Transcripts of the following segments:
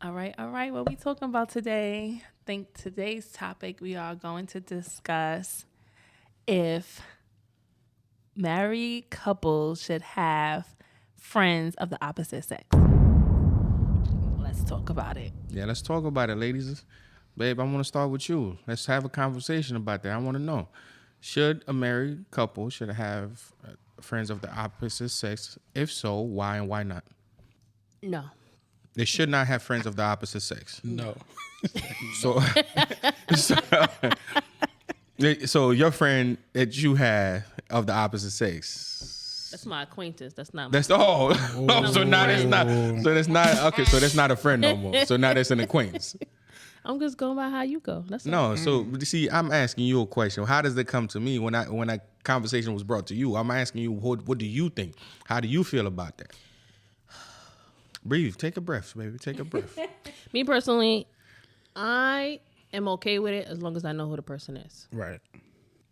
All right. What we talking about today? I think today's topic we are going to discuss if married couples should have friends of the opposite sex. Let's talk about it. Yeah, let's talk about it, ladies. Babe, I want to start with you. Let's have a conversation about that. I want to know, should a married couple should have friends of the opposite sex? If so, why and why not? No. They should not have friends of the opposite sex. No. So your friend that you had of the opposite sex. That's my acquaintance. That's not my That's all. So now that's not. So that's not okay. So that's not a friend no more. So now that's an acquaintance. I'm just going by how you go. That's No. So see, I'm asking you a question. How does it come to me when that conversation was brought to you? I'm asking you, what do you think? How do you feel about that? Breathe. Take a breath, baby. Take a breath. Me personally, I am okay with it as long as I know who the person is. Right.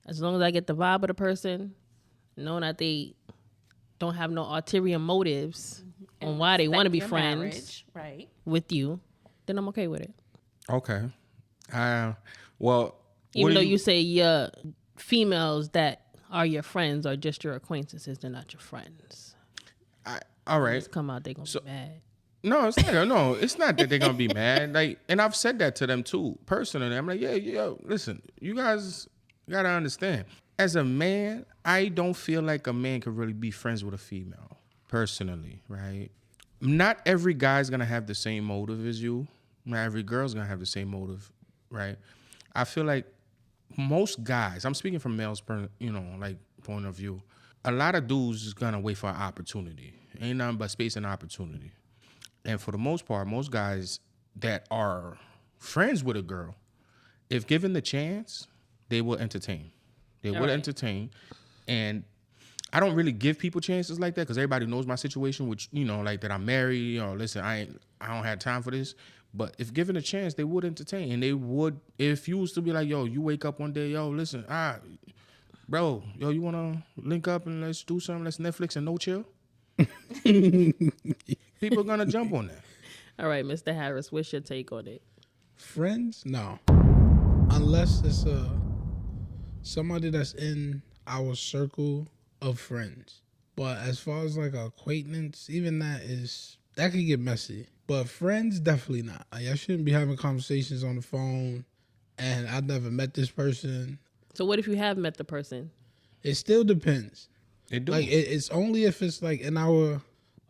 As long as I get the vibe of the person, knowing that they don't have no ulterior motives on why they want to be friends with you, then I'm okay with it. Okay. Well, even though you say your females that are your friends are just your acquaintances, they're not your friends. All right. Just come out, they're gonna be mad. No, it's not. No, it's not that they're gonna be mad. Like, and I've said that to them too, personally. I'm like, yeah. Listen, you guys gotta understand. As a man, I don't feel like a man could really be friends with a female, personally, right? Not every guy's gonna have the same motive as you. Not every girl's gonna have the same motive, right? I feel like most guys, I'm speaking from males, point of view. A lot of dudes is gonna wait for an opportunity. Ain't nothing but space and opportunity. And for the most part, most guys that are friends with a girl, if given the chance, they will entertain. They would entertain. And I don't really give people chances like that because everybody knows my situation, which, like that I'm married. Listen, I don't have time for this. But if given a chance, they would entertain. And they would, if you was to be like, yo, you wake up one day, yo, listen, bro, yo, you want to link up and let's do something? Let's Netflix and no chill? People are going to jump on that. All right, Mr. Harris, what's your take on it? Friends? No. Unless it's somebody that's in our circle of friends. But as far as like an acquaintance, even that could get messy. But friends, definitely not. Like, I shouldn't be having conversations on the phone and I've never met this person. So what if you have met the person? It still depends. It do. Like it's only if it's like in our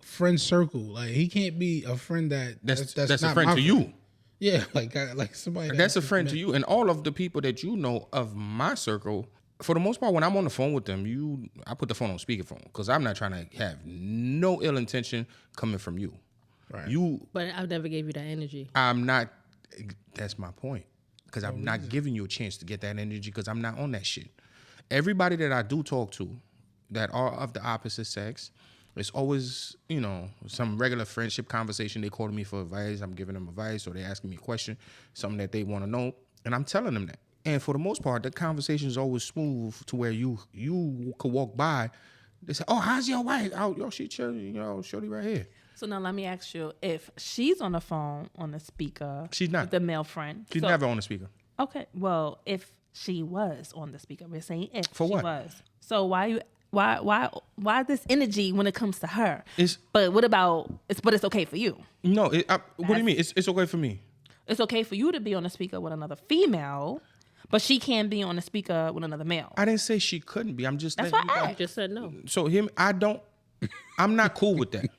friend circle. Like he can't be a friend that's a not friend my to you. Yeah, like somebody that's a friend to you. And all of the people that you know of my circle, for the most part, when I'm on the phone with them, I put the phone on speakerphone because I'm not trying to have no ill intention coming from you. Right. But I've never gave you that energy. I'm not. That's my point. Because I'm not giving you a chance to get that energy because I'm not on that shit. Everybody that I do talk to that are of the opposite sex, it's always, some regular friendship conversation. They call me for advice. I'm giving them advice or they asking me a question, something that they want to know. And I'm telling them that. And for the most part, the conversation is always smooth to where you could walk by. They say, oh, how's your wife? Oh, yo, she chilling, shorty right here. So now let me ask you, if she's on the phone on the speaker, she's not with the male friend. She's never on the speaker. Okay, well, if she was on the speaker, we're saying if for she what? was. So why this energy when it comes to her? But it's okay for you. No, what do you mean? It's okay for me. It's okay for you to be on the speaker with another female, but she can't be on the speaker with another male. I didn't say she couldn't be. I'm just. That's why I just said no. So I'm not cool with that.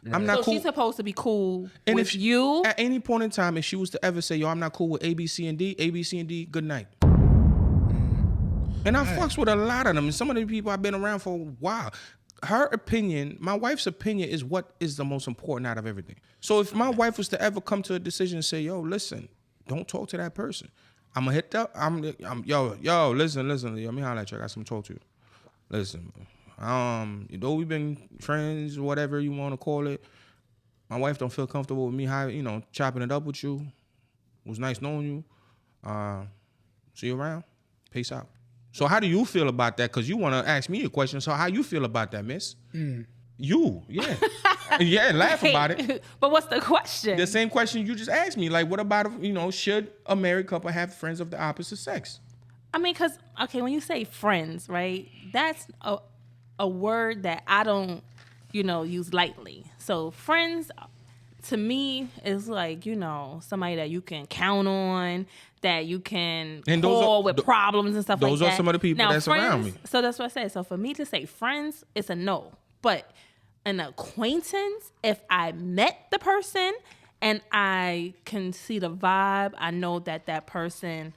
I'm not cool. So she's supposed to be cool with you? At any point in time, if she was to ever say, yo, I'm not cool with A, B, C, and D, good night. And I fucks with a lot of them. And some of the people I've been around for a while. Her opinion, my wife's opinion is what is the most important out of everything. So if my wife was to ever come to a decision and say, yo, listen, don't talk to that person. I'm going to hit that. Yo, listen. Let me holler at you. I got something to talk to you. Listen, we've been friends, whatever you want to call it. My wife don't feel comfortable with me, chopping it up with you. It was nice knowing you. See you around. Peace out. So how do you feel about that? Because you want to ask me a question. So how you feel about that, miss? You, yeah. Yeah, laugh about it. But what's the question? The same question you just asked me. Like, what about, should a married couple have friends of the opposite sex? I mean, because, okay, when you say friends, right, that's a word that I don't, use lightly. So friends, to me, is like, somebody that you can count on, that you can call with problems and stuff like that. Those are some of the people that's around me. So that's what I said. So for me to say friends, it's a no. But an acquaintance, if I met the person and I can see the vibe, I know that person,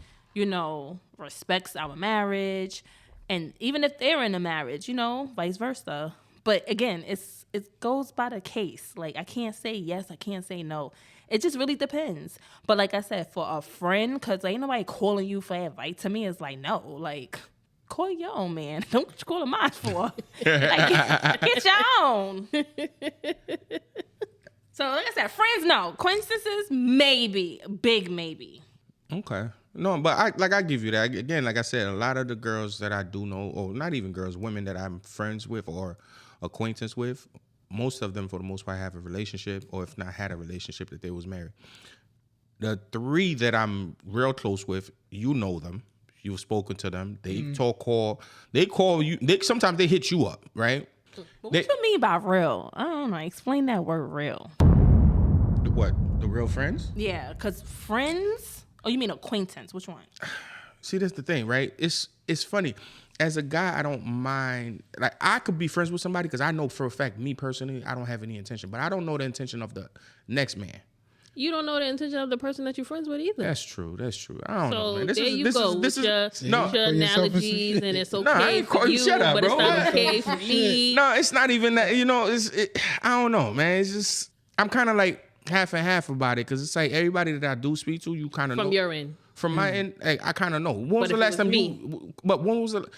respects our marriage. And even if they're in a marriage, vice versa. But again, it goes by the case. Like, I can't say yes, I can't say no. It just really depends. But like I said, for a friend, because ain't nobody calling you for advice. To me, it's like, no. Like, call your own man. Don't call mine for. Like, get your own. So like I said, friends, no. Acquaintances, maybe. Big maybe. Okay. No, but I give you that. Again, like I said, a lot of the girls that I do know, or not even girls, women that I'm friends with or acquaintance with, most of them, for the most part, have a relationship, or if not had a relationship, that they was married. The 3 that I'm real close with, you know them. You've spoken to them. They they call you. Sometimes they hit you up, right? But what you mean by real? I don't know. Explain that word real. What? The real friends? Yeah, because friends... Oh, you mean acquaintance? Which one? See, that's the thing, right? It's funny. As a guy, I don't mind. Like, I could be friends with somebody because I know for a fact, me personally, I don't have any intention. But I don't know the intention of the next man. You don't know the intention of the person that you're friends with either. That's true. I don't know, man. With your analogies, and it's okay for you, shut up, but bro. it's not okay for me. No, it's not even that. I don't know, man. It's just, I'm kind of like half and half about it, because it's like everybody that I do speak to, you kind of know. From your end. From my end, I kind of know. When was the last time but when was the...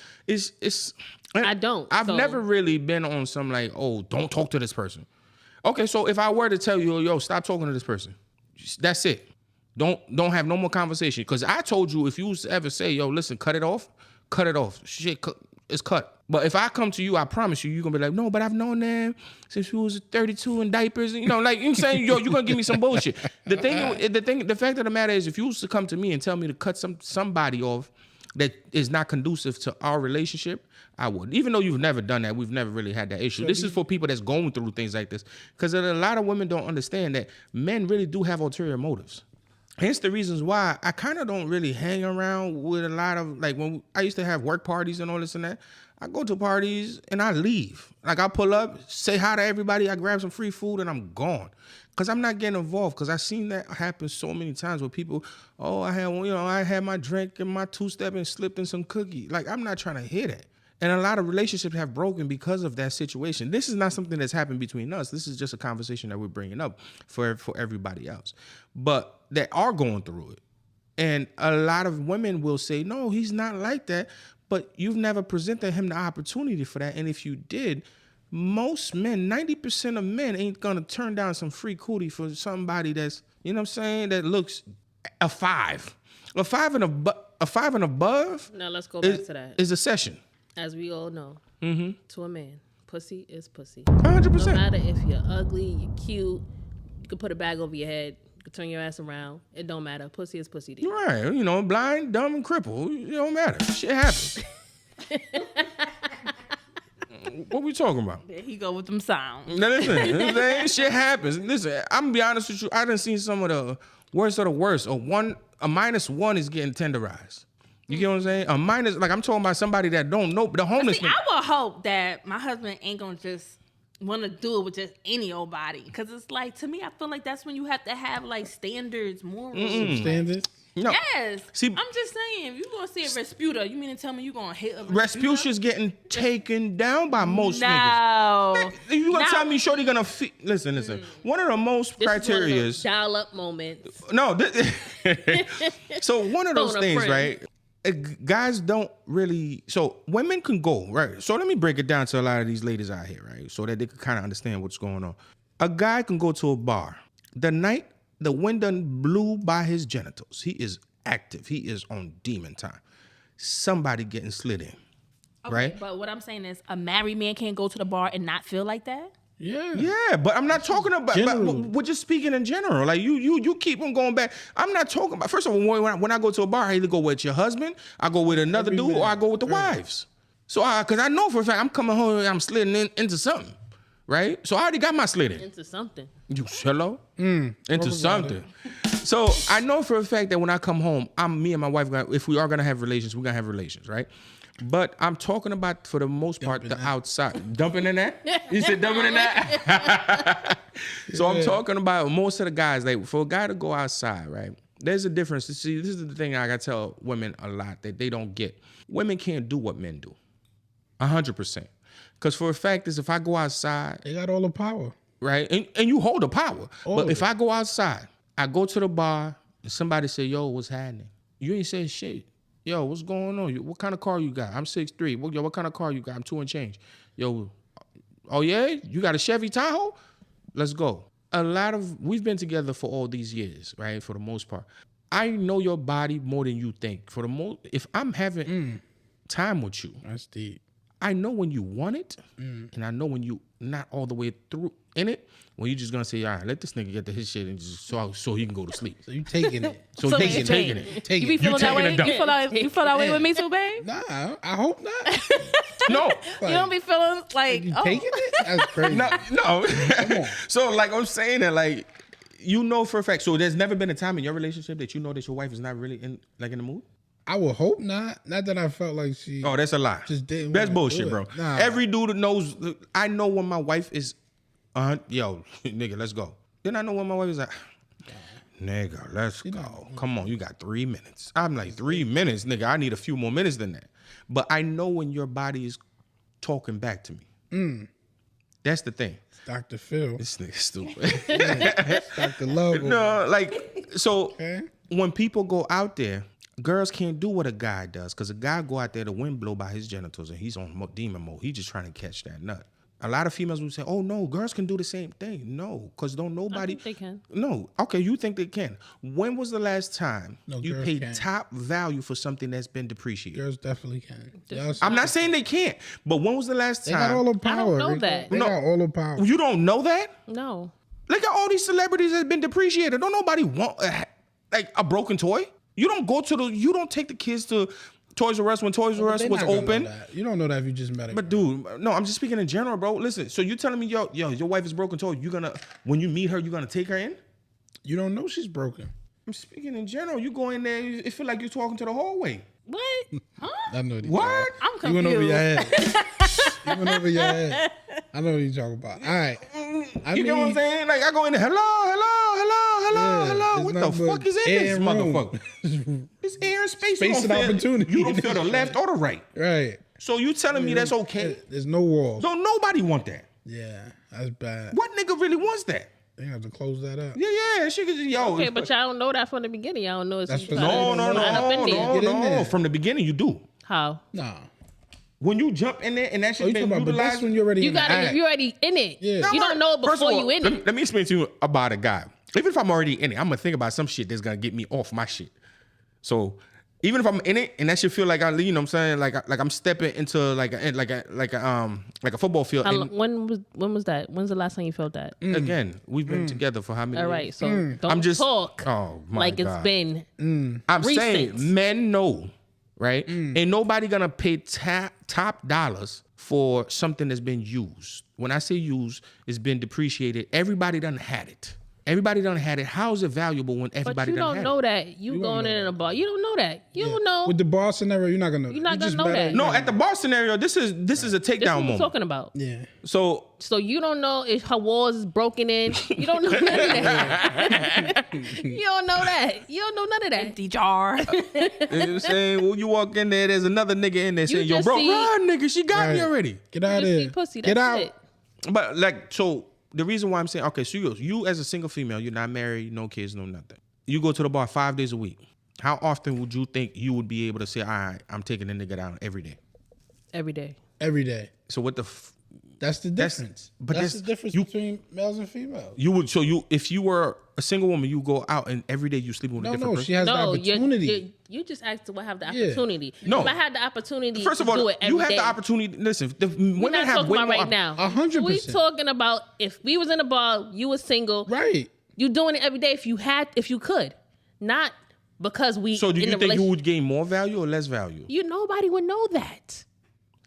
I don't. I've never really been on some like, oh, don't talk to this person. Okay, so if I were to tell you, yo, stop talking to this person, that's it. Don't have no more conversation. Because I told you, if you ever say, yo, listen, cut it off. Shit, it's cut. But if I come to you, I promise you're going to be like, no, but I've known them since we was 32 in diapers. Like, you know what I'm saying? Yo, you're going to give me some bullshit. The fact of the matter is, if you was to come to me and tell me to cut somebody off that is not conducive to our relationship, I would. Even though you've never done that, we've never really had that issue. This is for people that's going through things like this. Because a lot of women don't understand that men really do have ulterior motives. Hence the reasons why I kind of don't really hang around with a lot of, like, when I used to have work parties and all this and that, I go to parties and I leave. Like, I pull up, say hi to everybody, I grab some free food, and I'm gone. Because I'm not getting involved. Because I've seen that happen so many times where people, I had my drink and my two-step and slipped in some cookie. Like, I'm not trying to hear that. And a lot of relationships have broken because of that situation. This is not something that's happened between us. This is just a conversation that we're bringing up for everybody else. But they are going through it. And a lot of women will say, no, he's not like that. But you've never presented him the opportunity for that. And if you did, most men, 90% of men ain't going to turn down some free cootie for somebody that's, you know what I'm saying, that looks a 5. A 5 and above. Now let's go back to that. Is a session. As we all know, to a man, pussy is pussy. 100%. No matter if you're ugly, you're cute, you can put a bag over your head, you can turn your ass around. It don't matter. Pussy is pussy to you. Right. Blind, dumb, and crippled. It don't matter. Shit happens. What we talking about? There he go with them sounds. Now listen, shit happens. Listen, I'm gonna be honest with you. I done seen some of the worst of the worst. A -1 is getting tenderized. You get what I'm saying? A minus, like, I'm talking about somebody that don't know the homeless. See, I would hope that my husband ain't gonna just want to do it with just any old body, because it's like, to me, I feel like that's when you have to have like standards, morals. Standards? No. Yes. See, I'm just saying, if you gonna see a Rasputa, you mean to tell me you gonna hit a Rasputia's getting taken down by most niggas. No. You gonna tell me shorty gonna listen. One of the most criterias. Dial-up moments. No. So one of those things, right? Guys don't really. So women can go, right? So let me break it down to a lot of these ladies out here, right? So that they can kind of understand what's going on. A guy can go to a bar. The night the wind done blew by his genitals, he is active. He is on demon time. Somebody getting slid in, Okay, right? But what I'm saying is, a married man can't go to the bar and not feel like that? Yeah, but I'm not talking about. We're just speaking in general. Like you keep on going back. I'm not talking about. First of all, when I go to a bar, I either go with your husband, I go with another dude, or I go with the wives. So because I know for a fact I'm coming home and I'm sliding into something, right? So I already got my slid in. Into something. You hello? Into something. So I know for a fact that when I come home, me and my wife, if we are gonna have relations, we're gonna have relations, right? But I'm talking about, for the most part, the outside. Dumping in that? You said dumping in that? So I'm talking about most of the guys, like for a guy to go outside, right? There's a difference. See, this is the thing I gotta tell women a lot that they don't get. Women can't do what men do. 100%. Because for a fact is, if I go outside, they got all the power. Right? And you hold the power. But if I go outside, I go to the bar, and somebody say, yo, what's happening? You ain't saying shit. Yo, what's going on? What kind of car you got? I'm 6'3". Yo, what kind of car you got? I'm 2 and change. Yo, oh yeah? You got a Chevy Tahoe? Let's go. We've been together for all these years, right? For the most part. I know your body more than you think. If I'm having time with you. That's deep. I know when you want it, and I know when you not all the way through in it. When you just gonna say, all right, let this nigga get to his shit and just so he can go to sleep. So you taking it. So you taking it. You be feeling that way? You feel that way with me too, babe? Nah, I hope not. No. You don't be feeling like, you taking it? That's crazy. No. Come on. So like I'm saying that, like, you know for a fact. So there's never been a time in your relationship that you know that your wife is not really in the mood? I would hope not. Not that I felt like she. Oh, that's a lie. Just didn't. That's bullshit, bro. Nah. Every dude that knows, I know when my wife is, yo, nigga, let's go. Then I know when my wife is like, nigga, let's go. Come on, you got 3 minutes. I'm like, 3 minutes, nigga. I need a few more minutes than that. But I know when your body is talking back to me. That's the thing. Dr. Phil. This nigga stupid. Dr. Love. No, like, so when people go out there, girls can't do what a guy does, because a guy go out there, the wind blow by his genitals and he's on demon mode. He's just trying to catch that nut. A lot of females will say, oh no, girls can do the same thing. No, because don't nobody. I think they can. No. Okay, you think they can. When was the last time you paid can. top value for something that's been depreciated? Girls definitely can. I'm not saying they can't, but when was the last time? They got all the power. I don't know that. They got all the power. You don't know that? No. Look at all these celebrities that have been depreciated. Don't nobody want like a broken toy? You don't take the kids to Toys R Us when Toys R Us was open. You don't know that if you just met a But girl. dude, no, I'm just speaking in general, bro. Listen, so you telling me, yo, your wife is broken toy. When you meet her, you gonna take her in? You don't know she's broken. I'm speaking in general. You go in there, it feel like you're talking to the hallway. What? Huh? I know what? I'm confused. You went over your head. You went over your head. I know what you're talking about. All right. You know what I'm saying? Like, I go in there, hello. What the fuck is in this motherfucker? It's air and space. Space and opportunity. You don't feel the left or the right. Right. So you telling me that's okay? There's no walls. Don't nobody want that. Yeah, that's bad. What nigga really wants that? They have to close that up. Yeah. She could just, yo. Okay, but y'all don't know that from the beginning. Y'all don't know it's No. From the beginning, you do. How? Nah. When you jump in there and that shit been but that's utilized, when you're already You already in it. Yeah. You don't know it before you in it. Let me explain to you about a guy. Even if I'm already in it, I'm gonna think about some shit that's gonna get me off my shit. So even if I'm in it and that shit feel like you know what I'm saying, like I'm stepping into like a football field. When was that? When's the last time you felt that? Again, we've been together for how many years? All right, so don't talk like God. it's been I'm recent. saying men know, right? Ain't nobody gonna pay top dollars for something that's been used. When I say used, it's been depreciated. Everybody done had it. How is it valuable when everybody done had it? But you don't know that. You going in a bar. You don't know that. You don't know. With the bar scenario, you're not gonna know. You're not gonna know that. No, at the bar scenario, this is a takedown This is what moment. we're talking about. Yeah. So you don't know if her walls is broken in. You don't know none of that. You don't know that. You don't know none of that. Empty jar. you know what I'm saying? When you walk in there's another nigga in there saying, yo, just bro, see- run, nigga. She got me already. Get out of You here. see pussy. Get That's out. it. But like, so the reason why I'm saying, okay, so you as a single female, you're not married, no kids, no nothing. You go to the bar 5 days a week. How often would you think you would be able to say, all right, I'm taking the nigga down every day? Every day. Every day. So what That's the difference. That's the difference between males and females. If you were a single woman, you go out and every day you sleep with a different person. She has the opportunity. You just asked to have the opportunity. No. If I had the opportunity First of all, to do it every you have day, the opportunity. Listen, the we're women not have talking way about more right now. 100%. We talking about if we was in a bar, you was single. Right. You doing it every day if you could. Not because we. So do you think you would gain more value or less value? Nobody would know that.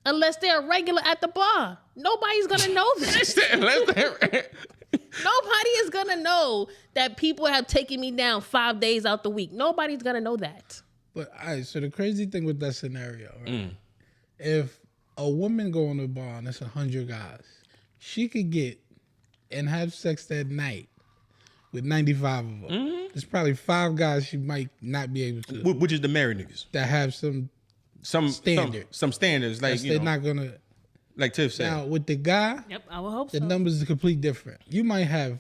Unless they're a regular at the bar. Nobody's going to know that. Nobody is going to know that people have taken me down 5 days out the week. Nobody's going to know that. But, all right, so the crazy thing with that scenario, right? If a woman go on a bar and it's 100 guys, she could get and have sex that night with 95 of them. Mm-hmm. There's probably 5 guys she might not be able to. Which is the married niggas. That have some standards. Some standards. Like, they're not going to. Like Tiff said. Now, with the guy, I would hope the numbers are completely different. You might have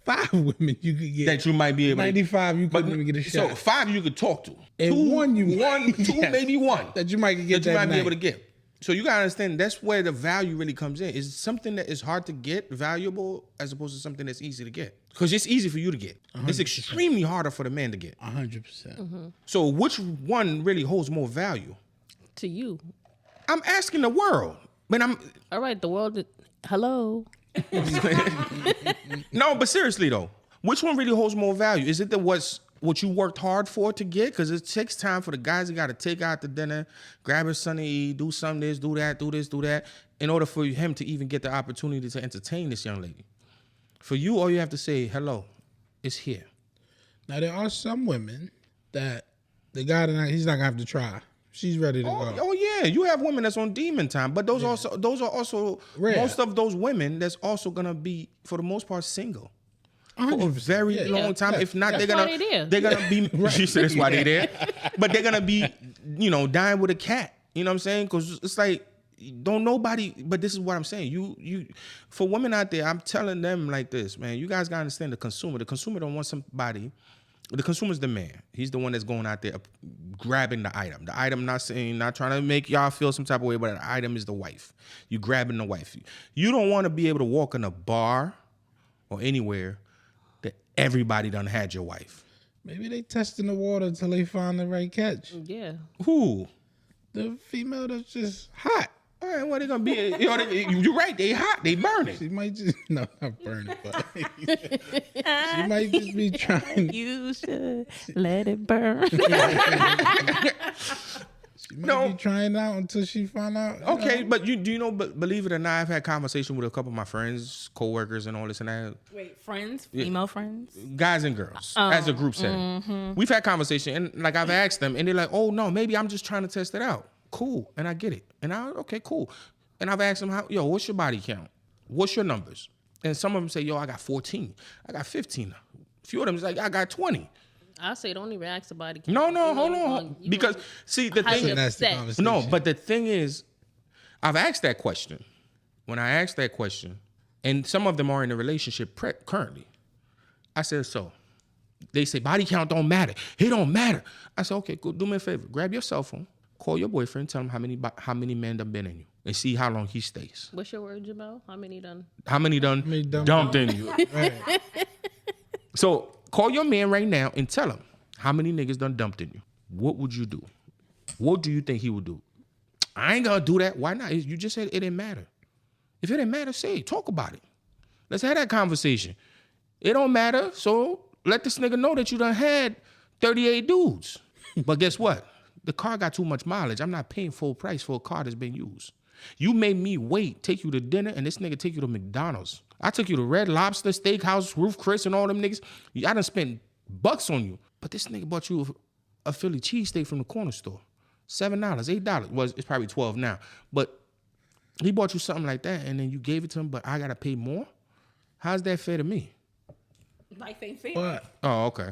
5 women you could get. That you might be able 95, you couldn't even get a shot. So 5 you could talk to. And 2, yes. Maybe 1. That you might get that you might be able to get. So you gotta understand that's where the value really comes in. Is something that is hard to get valuable as opposed to something that's easy to get. Because it's easy for you to get. 100%. It's extremely harder for the man to get. 100%. Mm-hmm. So which one really holds more value? To you. I'm asking the world. But all right, the world. Hello. No, but seriously though, which one really holds more value? Is it what you worked hard for to get? Because it takes time for the guys that got to take out the dinner, grab his son to eat, do some this, do that, do this, do that, in order for him to even get the opportunity to entertain this young lady. For you, all you have to say, hello, it's here. Now there are some women that the guy he's not gonna have to try. She's ready to go. Oh yeah, you have women that's on demon time, but those are also rare. Most of those women that's also gonna be for the most part single for a very long time. If not, they're gonna be. She said that's why they're there, but they're gonna be dying with a cat. You know what I'm saying? Because it's like don't nobody. But this is what I'm saying. You for women out there, I'm telling them like this, man. You guys gotta understand the consumer. The consumer don't want somebody. The consumer's the man. He's the one that's going out there grabbing the item. The item, not trying to make y'all feel some type of way, but the item is the wife. You grabbing the wife. You don't want to be able to walk in a bar or anywhere that everybody done had your wife. Maybe they testing the water until they find the right catch. Yeah. Who? The female that's just hot. All right, well, they gonna be. You're right. They hot. They burning. She might just not burning, but she might just be trying. You should let it burn. She might be trying out until she find out. Okay, but but believe it or not, I've had conversation with a couple of my friends, coworkers, and all this and that. Wait, friends, female friends, guys and girls, as a group setting. Mm-hmm. We've had conversation, and like I've asked them, and they're like, "Oh no, maybe I'm just trying to test it out." Cool, and I get it, and okay, cool, and I've asked them, what's your body count? What's your numbers? And some of them say, I got 14, I got 15. A few of them is like, I got 20. I say don't even ask the body count. No, hold on, because see the thing. No, but the thing is, I've asked that question. When I asked that question, and some of them are in a relationship currently, I said so. They say body count don't matter. It don't matter. I said okay, cool. Do me a favor, grab your cell phone. Call your boyfriend, tell him how many men done been in you, and see how long he stays. What's your word, Jamal? How many done dumped in you? Right. So call your man right now and tell him how many niggas done dumped in you. What would you do? What do you think he would do? I ain't gonna do that. Why not? You just said it didn't matter. If it didn't matter, say it. Talk about it. Let's have that conversation. It don't matter, so let this nigga know that you done had 38 dudes. But guess what? The car got too much mileage. I'm not paying full price for a car that's been used. You made me take you to dinner, and this nigga take you to McDonald's. I took you to Red Lobster, Steakhouse, Roof Chris, and all them niggas. I done spent bucks on you. But this nigga bought you a Philly cheesesteak from the corner store. $7, $8. Well, it's probably $12 now. But he bought you something like that, and then you gave it to him, but I got to pay more? How's that fair to me? Life ain't fair. But, oh, okay.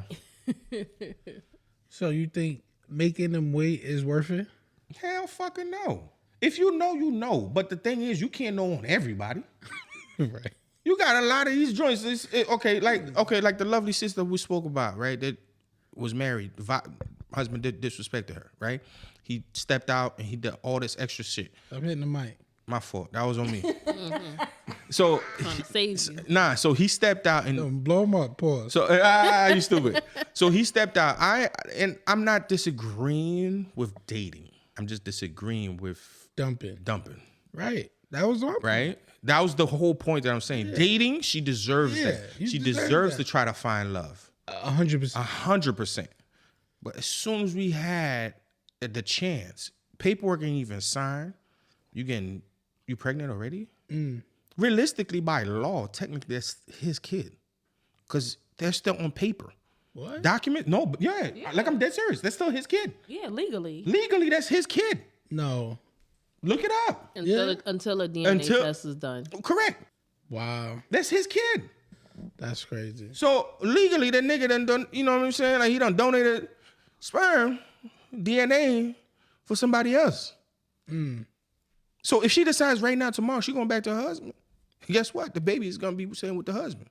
So you think making them wait is worth it? Hell fucking no. If you know, you know. But the thing is, you can't know on everybody. Right. You got a lot of these joints. Like the lovely sister we spoke about, right? That was married. Husband did disrespect to her, right? He stepped out and he did all this extra shit. I'm hitting the mic. My fault. That was on me. So, Trying to save you. nah. So he stepped out and Don't blow him up. Pause. so you stupid. So he stepped out. I'm not disagreeing with dating. I'm just disagreeing with Dumping. Right. That was one. Right. That was the whole point that I'm saying. Dating, she deserves Yeah, that. you She deserve deserves that. to try to find love. 100%. 100%. But as soon as we had the chance, paperwork ain't even signed. You pregnant already? Realistically, by law, technically that's his kid, because they're still on paper. What? Document? No, but yeah, like I'm dead serious. That's still his kid. Yeah, legally. Legally, that's his kid. No. Look it up. Until a DNA test is done. Correct. Wow. That's his kid. That's crazy. So legally, that nigga done, you know what I'm saying? Like he done donated sperm, DNA for somebody else. So if she decides right now, tomorrow, she going back to her husband, guess what? The baby is gonna be staying with the husband.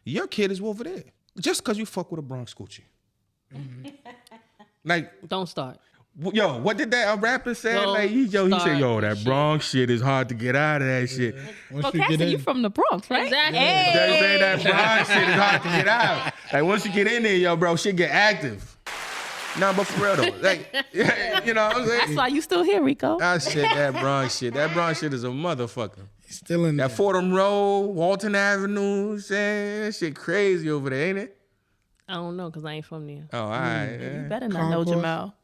Your kid is over there. Just because you fuck with a Bronx coochie. Like, Don't start. yo, what did that rapper say? Don't Like, he said, yo, that start Bronx shit is hard to get out of that shit. Once Well, you get Cassie, in, you from the Bronx, right? Exactly. Hey. They say that Bronx shit is hard to get out. Like, once you get in there, yo, bro, shit get active. Nah, but for real though, like, you know what I'm saying? That's why you still here, Rico. That Bronx shit is a motherfucker. he's still in there. That Fordham Road, Walton Avenue, saying that shit crazy over there, ain't it? I don't know because I ain't from there. Oh, all right. You Yeah. better not know Concourse? Jamal.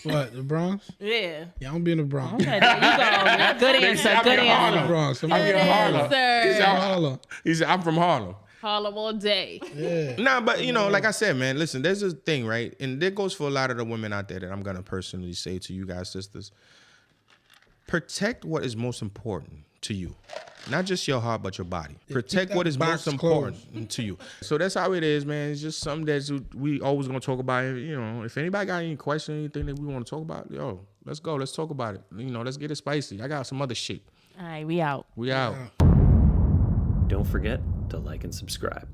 What, the Bronx? Yeah. Yeah, I'm being the Bronx. Okay, there you go. Good answer. Good The answer. Bronx. I'm I'm in in Harlem. Sir. Harlem. He said, I'm from Harlem. Harlem all day. Yeah. Nah, but you know, like I said, man, listen, there's a thing, right? And that goes for a lot of the women out there that I'm gonna personally say to you guys, sisters. Protect what is most important to you. Not just your heart, but your body. Protect that what is box most important to you. So that's how it is, man. It's just something that we always gonna talk about. You know, if anybody got any question, anything that we want to talk about, yo, let's go. Let's talk about it. You know, let's get it spicy. I got some other shit. All right, we out. We out. Don't forget to like and subscribe.